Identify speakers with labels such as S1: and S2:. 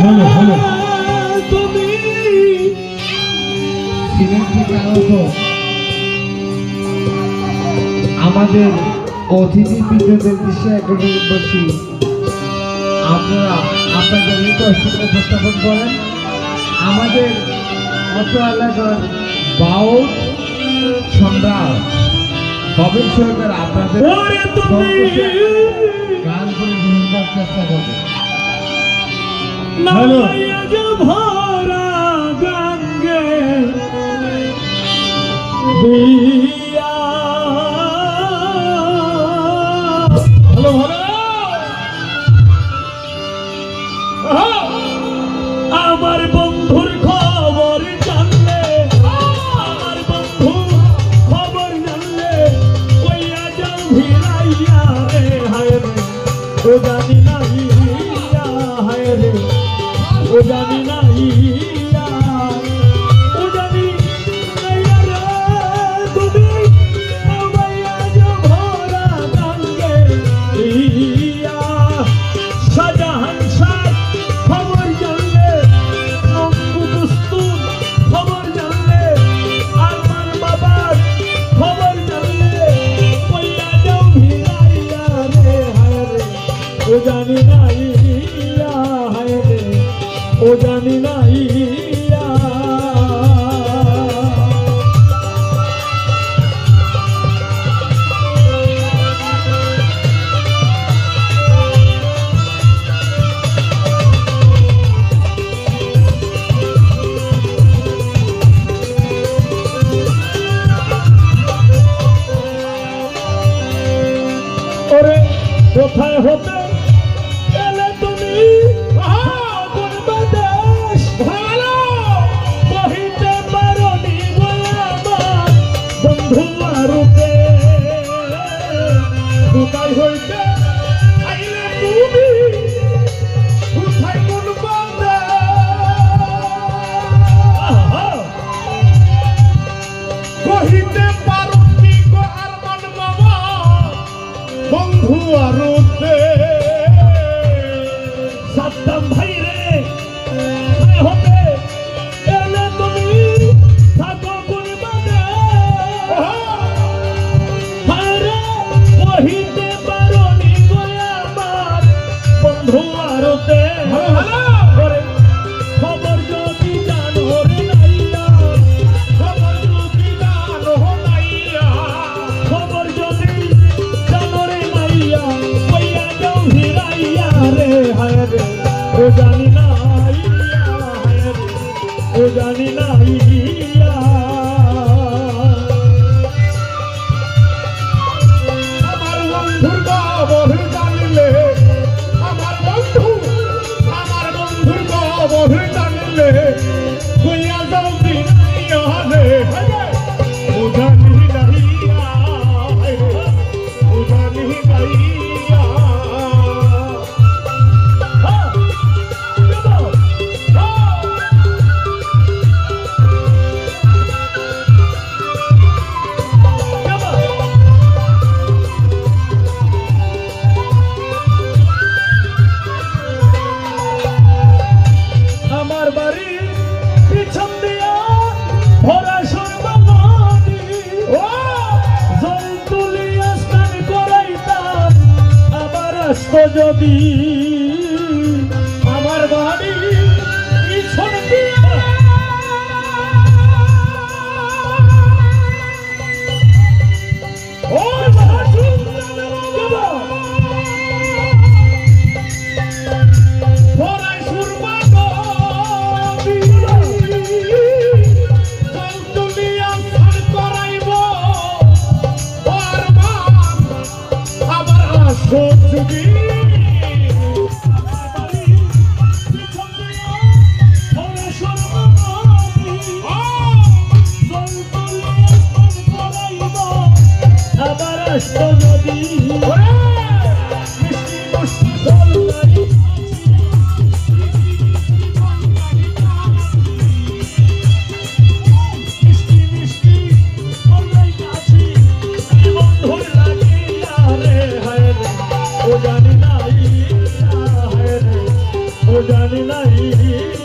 S1: তুমি
S2: আমাদের অতিথি বিদ্যুতের বিষয়ে একটু বলছি, আপনারা আপনাদের রিকোয়েস্ট উপস্থাপন করেন। আমাদের অত্র এলাকার বাউল সম্রাট কবির সরকার আপনাদের গান করে বিনোদনের চেষ্টা করবে।
S1: ভরা গঙ্গে আমার বন্ধুর খবর জানলে, আমার বন্ধু খবর জানলে কইয়া যাও ভিড়াইয়া রে, হায় রে ও জানি না হায় রে ও জানি না ও জানি রে তুমি আমায়া যা ভরা গঙ্গে শাহজাহান শাহ খবর জানলে, অঙ্কুবস্তুর খবর জানলে, আরমান বাবার খবর জানলে কইয়া যাও ভিড়াইয়া রে, হায় রে ও জানি না হায় রে ও জানি না ওরে কোথায় হতে এলে তুমি, দেশ ভালো বহিতে পারনি আমার বন্ধু আরুতে, কোথায় হইতে আইলে তুমি, কোথায় কোন বাদে বহিতে পারনি গো আরমান বাবা বন্ধু আরুতে। সাদ্দাম ভাই রে হতে এলে তুমি থাকো কোন বাদে, হারে বহিতে পারনি গো আমার বন্ধু আরুতে। খবর যদি জানো রে নাইয়া, খবর যদি জানো নাইয়া, খবর যদি জানো রে নাইয়া কইয়া যাও ভিড়াইয়া রে, হায় রে ও জানি না হায় রে ও জানি না আমার বন্ধুর খবর জানলে, আমার বন্ধুর খবর জানলে কইয়া যাও ভিড়াইয়া রে, ও জানি না ও জানি না নাই